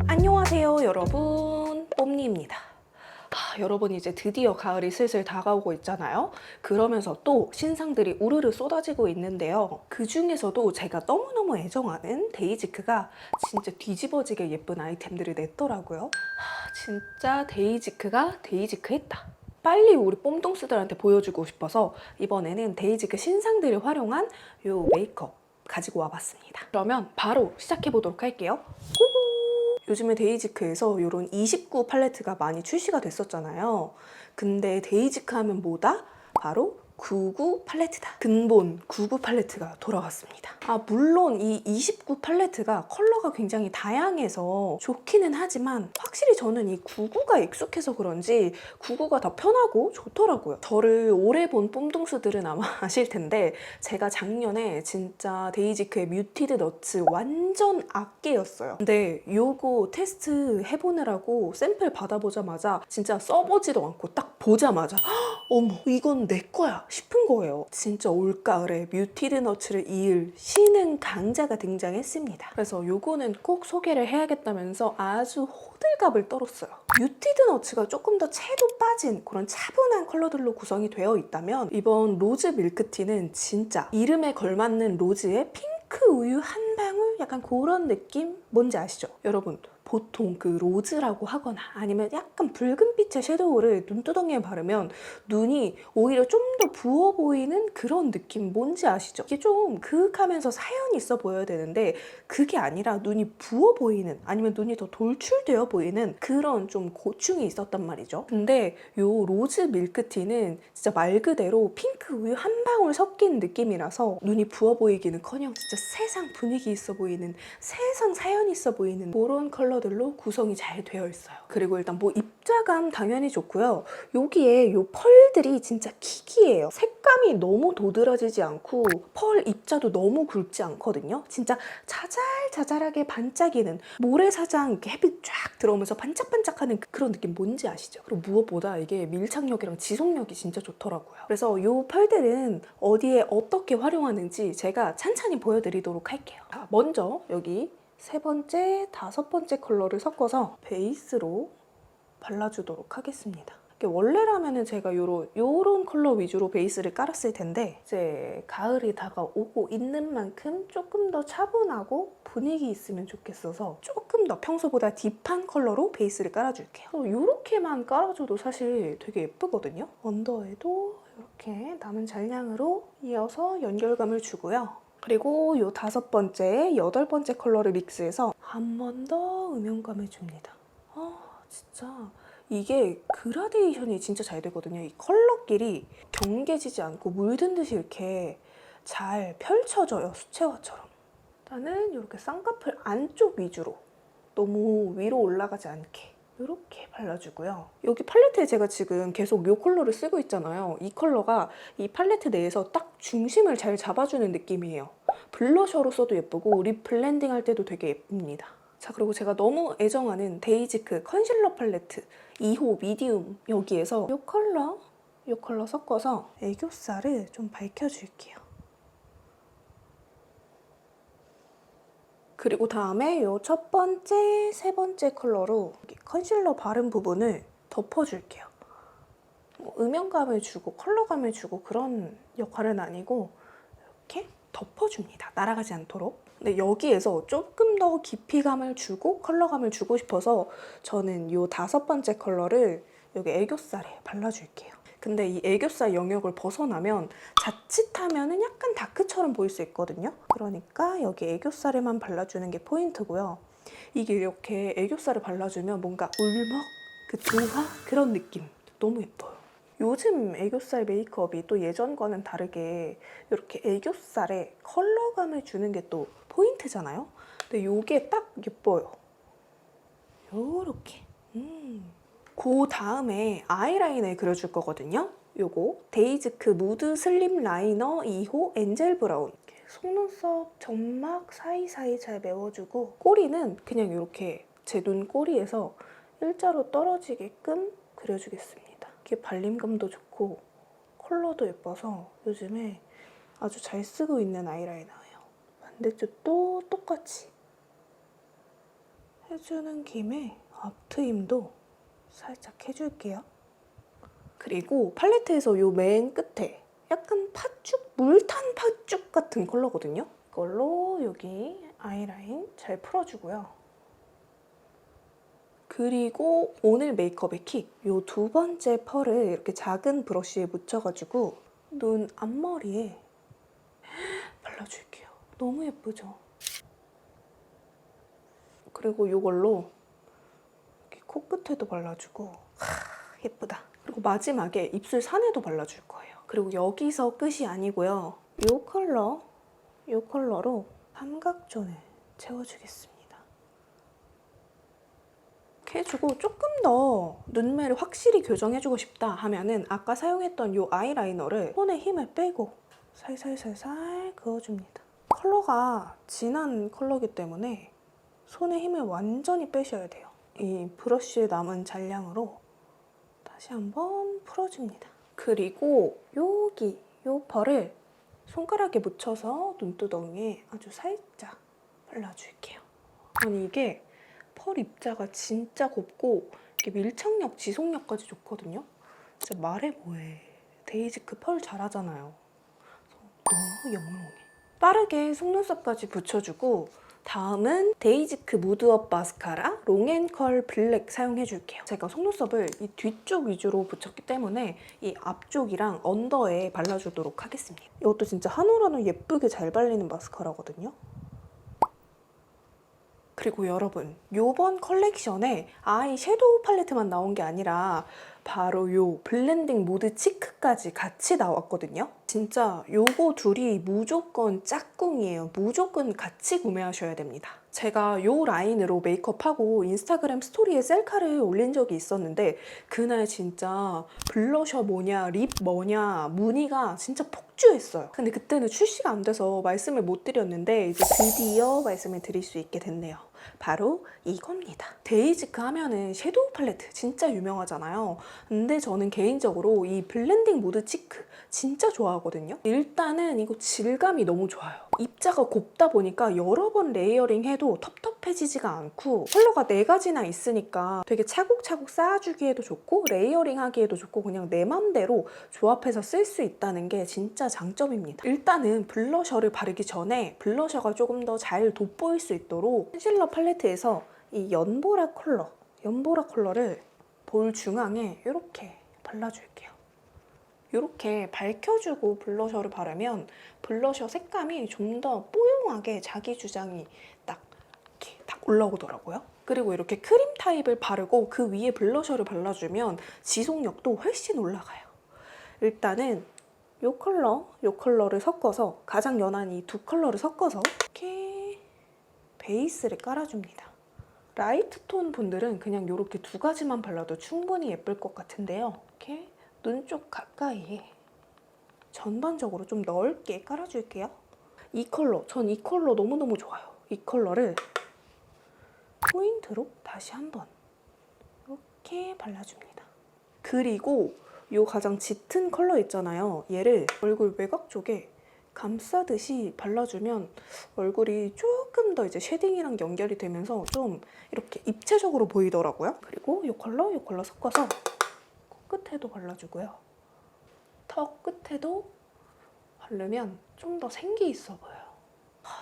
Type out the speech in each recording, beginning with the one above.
안녕하세요 여러분, 뽐니입니다. 여러분 이제 드디어 가을이 슬슬 다가오고 있잖아요. 그러면서 또 신상들이 우르르 쏟아지고 있는데요. 그 중에서도 제가 너무너무 애정하는 데이지크가 진짜 뒤집어지게 예쁜 아이템들을 냈더라고요. 진짜 데이지크가 데이지크했다. 빨리 우리 뽐동스들한테 보여주고 싶어서 이번에는 데이지크 신상들을 활용한 요 메이크업 가지고 와봤습니다. 그러면 바로 시작해보도록 할게요. 요즘에 데이지크에서 이런 29 팔레트가 많이 출시가 됐었잖아요. 근데 데이지크 하면 뭐다? 바로 99 팔레트다. 근본 99 팔레트가 돌아왔습니다. 물론 이 29 팔레트가 컬러가 굉장히 다양해서 좋기는 하지만 확실히 저는 이 99가 익숙해서 그런지 99가 더 편하고 좋더라고요. 저를 오래 본 뽐동수들은 아마 아실 텐데 제가 작년에 진짜 데이지크의 뮤티드 너츠 완전 악기였어요. 근데 요거 테스트 해보느라고 샘플 받아보자마자 진짜 써보지도 않고 딱 보자마자 어머 이건 내 거야 싶은 거예요. 진짜 올가을에 뮤티드 너츠를 이을 신흥 강자가 등장했습니다. 그래서 요거는 꼭 소개를 해야겠다면서 아주 호들갑을 떨었어요. 뮤티드 너츠가 조금 더 채도 빠진 그런 차분한 컬러들로 구성이 되어 있다면 이번 로즈 밀크티는 진짜 이름에 걸맞는 로즈의 핑크 우유 한 방울 약간 그런 느낌 뭔지 아시죠? 여러분 보통 그 로즈라고 하거나 아니면 약간 붉은빛의 섀도우를 눈두덩이에 바르면 눈이 오히려 좀 더 부어 보이는 그런 느낌 뭔지 아시죠? 이게 좀 그윽하면서 사연이 있어 보여야 되는데 그게 아니라 눈이 부어 보이는 아니면 눈이 더 돌출되어 보이는 그런 좀 고충이 있었단 말이죠. 근데 요 로즈 밀크티는 진짜 말 그대로 핑크 우유 한 방울 섞인 느낌이라서 눈이 부어 보이기는커녕 진짜 세상 분위기 있어 보이는 세상 사연 있어 보이는 그런 컬러들로 구성이 잘 되어 있어요. 그리고 일단 뭐 입자감 당연히 좋고요. 여기에 요 펄들이 진짜 킥이에요. 색감이 너무 도드라지지 않고 펄 입자도 너무 굵지 않거든요. 진짜 자잘자잘하게 반짝이는 모래사장 이렇게 햇빛 쫙 들어오면서 반짝반짝하는 그런 느낌 뭔지 아시죠? 그리고 무엇보다 이게 밀착력이랑 지속력이 진짜 좋더라고요. 그래서 요 펄들은 어디에 어떻게 활용하는지 제가 찬찬히 보여드리도록 할게요. 먼저 여기 세 번째, 다섯 번째 컬러를 섞어서 베이스로 발라주도록 하겠습니다. 원래라면은 제가 요런 컬러 위주로 베이스를 깔았을 텐데 이제 가을이 다가오고 있는 만큼 조금 더 차분하고 분위기 있으면 좋겠어서 조금 더 평소보다 딥한 컬러로 베이스를 깔아줄게요. 이렇게만 깔아줘도 사실 되게 예쁘거든요. 언더에도 이렇게 남은 잔량으로 이어서 연결감을 주고요. 그리고 요 다섯 번째, 여덟 번째 컬러를 믹스해서 한 번 더 음영감을 줍니다. 진짜 이게 그라데이션이 진짜 잘 되거든요. 이 컬러끼리 경계지지 않고 물든 듯이 이렇게 잘 펼쳐져요. 수채화처럼. 일단은 이렇게 쌍꺼풀 안쪽 위주로 너무 위로 올라가지 않게 이렇게 발라주고요. 여기 팔레트에 제가 지금 계속 이 컬러를 쓰고 있잖아요. 이 컬러가 이 팔레트 내에서 딱 중심을 잘 잡아주는 느낌이에요. 블러셔로 써도 예쁘고 립 블렌딩 할 때도 되게 예쁩니다. 자, 그리고 제가 너무 애정하는 데이지크 컨실러 팔레트 2호 미디움 여기에서 이 컬러 섞어서 애교살을 좀 밝혀줄게요. 그리고 다음에 이 첫 번째, 세 번째 컬러로 컨실러 바른 부분을 덮어줄게요. 음영감을 주고 컬러감을 주고 그런 역할은 아니고 이렇게 덮어줍니다. 날아가지 않도록. 근데 여기에서 조금 더 깊이감을 주고 컬러감을 주고 싶어서 저는 이 다섯 번째 컬러를 여기 애교살에 발라줄게요. 근데 이 애교살 영역을 벗어나면 자칫하면 약간 다크처럼 보일 수 있거든요. 그러니까 여기 애교살에만 발라주는 게 포인트고요. 이게 이렇게 애교살을 발라주면 뭔가 울먹, 그 조화 그런 느낌 너무 예뻐요. 요즘 애교살 메이크업이 또 예전과는 다르게 이렇게 애교살에 컬러감을 주는 게 또 포인트잖아요. 근데 이게 딱 예뻐요. 요렇게. 그 다음에 아이라인을 그려줄 거거든요. 요거 데이지크 무드 슬림 라이너 2호 엔젤 브라운. 속눈썹, 점막 사이사이 잘 메워주고 꼬리는 그냥 이렇게 제 눈 꼬리에서 일자로 떨어지게끔 그려주겠습니다. 이게 발림감도 좋고 컬러도 예뻐서 요즘에 아주 잘 쓰고 있는 아이라이너예요. 반대쪽도 똑같이 해주는 김에 앞트임도 살짝 해줄게요. 그리고 팔레트에서 요 맨 끝에 약간 팥죽? 물탄 팥죽 같은 컬러거든요. 이걸로 여기 아이라인 잘 풀어주고요. 그리고 오늘 메이크업의 킥! 요 두 번째 펄을 이렇게 작은 브러쉬에 묻혀가지고 눈 앞머리에 발라줄게요. 너무 예쁘죠? 그리고 이걸로 이렇게 코끝에도 발라주고 예쁘다. 그리고 마지막에 입술 산에도 발라줄 거예요. 그리고 여기서 끝이 아니고요. 이 컬러로 삼각존을 채워주겠습니다. 이렇게 해주고 조금 더 눈매를 확실히 교정해주고 싶다 하면은 아까 사용했던 이 아이라이너를 손에 힘을 빼고 살살살살 그어줍니다. 컬러가 진한 컬러이기 때문에 손에 힘을 완전히 빼셔야 돼요. 이 브러쉬에 남은 잔량으로 다시 한번 풀어줍니다. 그리고 여기 이 펄을 손가락에 묻혀서 눈두덩이에 아주 살짝 발라줄게요. 아니 이게 펄 입자가 진짜 곱고 이게 밀착력, 지속력까지 좋거든요. 진짜 말해 뭐해. 데이지크 펄 잘하잖아요. 너무 영롱해. 빠르게 속눈썹까지 붙여주고 다음은 데이지크 무드업 마스카라 롱앤컬 블랙 사용해줄게요. 제가 속눈썹을 이 뒤쪽 위주로 붙였기 때문에 이 앞쪽이랑 언더에 발라주도록 하겠습니다. 이것도 진짜 한 올 한 올 예쁘게 잘 발리는 마스카라거든요. 그리고 여러분, 이번 컬렉션에 아이 섀도우 팔레트만 나온 게 아니라 바로 요 블렌딩 모드 치크까지 같이 나왔거든요. 진짜 요거 둘이 무조건 짝꿍이에요. 무조건 같이 구매하셔야 됩니다. 제가 요 라인으로 메이크업하고 인스타그램 스토리에 셀카를 올린 적이 있었는데 그날 진짜 블러셔 뭐냐, 립 뭐냐, 무늬가 진짜 폭주했어요. 근데 그때는 출시가 안 돼서 말씀을 못 드렸는데 이제 드디어 말씀을 드릴 수 있게 됐네요. 바로 이겁니다. 데이지크 하면은 섀도우 팔레트 진짜 유명하잖아요. 근데 저는 개인적으로 이 블렌딩 모드 치크 진짜 좋아하거든요. 일단은 이거 질감이 너무 좋아요. 입자가 곱다 보니까 여러 번 레이어링 해도 텁텁해지지가 않고 컬러가 4가지나 있으니까 되게 차곡차곡 쌓아주기에도 좋고 레이어링 하기에도 좋고 그냥 내 맘대로 조합해서 쓸 수 있다는 게 진짜 장점입니다. 일단은 블러셔를 바르기 전에 블러셔가 조금 더 잘 돋보일 수 있도록 컨실러 팔레트에서 이 연보라 컬러를 볼 중앙에 이렇게 발라줄게요. 이렇게 밝혀주고 블러셔를 바르면 블러셔 색감이 좀 더 뽀용하게 자기 주장이 딱 이렇게 딱 올라오더라고요. 그리고 이렇게 크림 타입을 바르고 그 위에 블러셔를 발라주면 지속력도 훨씬 올라가요. 일단은 이 컬러를 섞어서 가장 연한 이 두 컬러를 섞어서 이렇게 베이스를 깔아줍니다. 라이트 톤 분들은 그냥 이렇게 2가지만 발라도 충분히 예쁠 것 같은데요. 이렇게 눈 쪽 가까이에 전반적으로 좀 넓게 깔아줄게요. 전 이 컬러 너무너무 좋아요. 이 컬러를 포인트로 다시 한번 이렇게 발라줍니다. 그리고 이 가장 짙은 컬러 있잖아요. 얘를 얼굴 외곽 쪽에 감싸듯이 발라주면 얼굴이 조금 더 이제 쉐딩이랑 연결이 되면서 좀 이렇게 입체적으로 보이더라고요. 그리고 이 컬러 섞어서 코끝에도 발라주고요. 턱 끝에도 바르면 좀 더 생기 있어 보여요.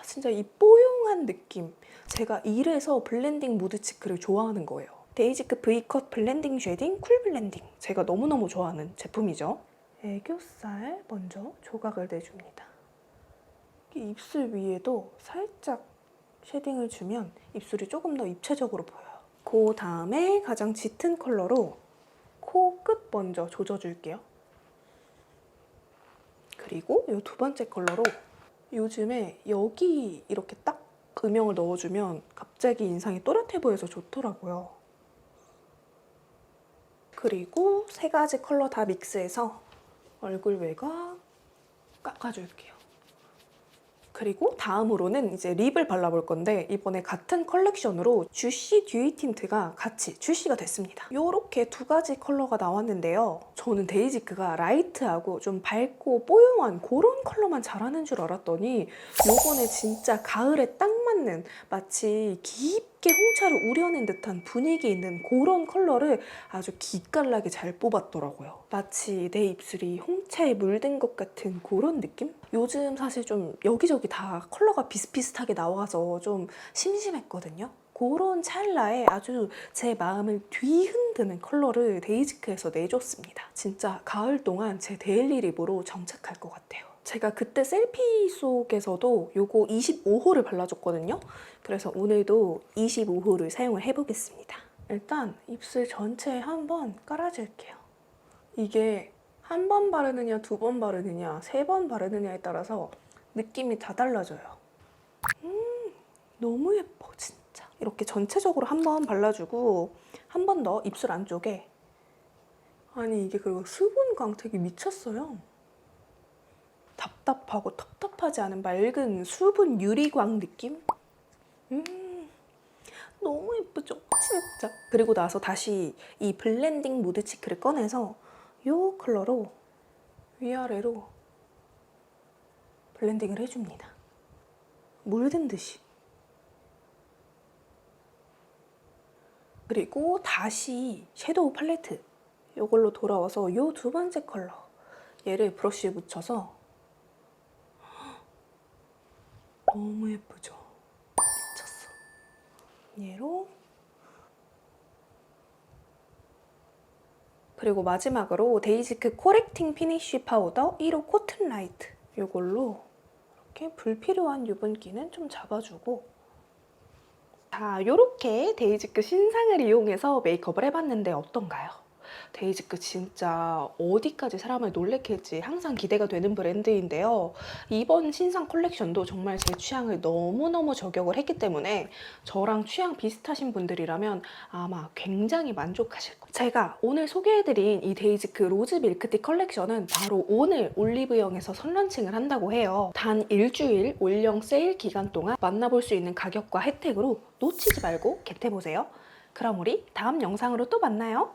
진짜 이 뽀용한 느낌. 제가 이래서 블렌딩 무드 치크를 좋아하는 거예요. 데이지크 V컷 블렌딩 쉐딩 쿨 블렌딩. 제가 너무너무 좋아하는 제품이죠. 애교살 먼저 조각을 내줍니다. 입술 위에도 살짝 쉐딩을 주면 입술이 조금 더 입체적으로 보여요. 그 다음에 가장 짙은 컬러로 코끝 먼저 조져줄게요. 그리고 이 2번째 컬러로 요즘에 여기 이렇게 딱 음영을 넣어주면 갑자기 인상이 또렷해 보여서 좋더라고요. 그리고 3가지 컬러 다 믹스해서 얼굴 외곽 깎아줄게요. 그리고 다음으로는 이제 립을 발라볼 건데 이번에 같은 컬렉션으로 주시 듀이 틴트가 같이 출시가 됐습니다. 이렇게 두 가지 컬러가 나왔는데요. 저는 데이지크가 라이트하고 좀 밝고 뽀용한 그런 컬러만 잘하는 줄 알았더니 요번에 진짜 가을에 딱 맞는 마치 깊게 홍차를 우려낸 듯한 분위기 있는 그런 컬러를 아주 기깔나게 잘 뽑았더라고요. 마치 내 입술이 홍차에 물든 것 같은 그런 느낌? 요즘 사실 좀 여기저기 다 컬러가 비슷비슷하게 나와서 좀 심심했거든요. 그런 찰나에 아주 제 마음을 뒤흔드는 컬러를 데이지크에서 내줬습니다. 진짜 가을 동안 제 데일리 립으로 정착할 것 같아요. 제가 그때 셀피 속에서도 요거 25호를 발라줬거든요. 그래서 오늘도 25호를 사용을 해보겠습니다. 일단 입술 전체에 한번 깔아줄게요. 이게 한 번 바르느냐, 두 번 바르느냐, 세 번 바르느냐에 따라서 느낌이 다 달라져요. 너무 예뻐, 진짜. 이렇게 전체적으로 한 번 발라주고 한 번 더 입술 안쪽에. 아니, 이게 그리고 수분 광택이 미쳤어요. 답답하고 텁텁하지 않은 맑은 수분 유리광 느낌? 너무 예쁘죠? 진짜. 그리고 나서 다시 이 블렌딩 무드 치크를 꺼내서 이 컬러로 위아래로 블렌딩을 해줍니다. 물든 듯이. 그리고 다시 섀도우 팔레트 이걸로 돌아와서 이 두 번째 컬러 얘를 브러쉬에 묻혀서 너무 예쁘죠? 미쳤어. 얘로 그리고 마지막으로 데이지크 코렉팅 피니쉬 파우더 1호 코튼 라이트 이걸로 이렇게 불필요한 유분기는 좀 잡아주고 자, 이렇게 데이지크 신상을 이용해서 메이크업을 해봤는데 어떤가요? 데이지크 진짜 어디까지 사람을 놀래게 할지 항상 기대가 되는 브랜드인데요. 이번 신상 컬렉션도 정말 제 취향을 너무너무 저격을 했기 때문에 저랑 취향 비슷하신 분들이라면 아마 굉장히 만족하실 거예요. 제가 오늘 소개해드린 이 데이지크 로즈 밀크티 컬렉션은 바로 오늘 올리브영에서 선런칭을 한다고 해요. 단 일주일 올영 세일 기간 동안 만나볼 수 있는 가격과 혜택으로 놓치지 말고 겟해보세요. 그럼 우리 다음 영상으로 또 만나요.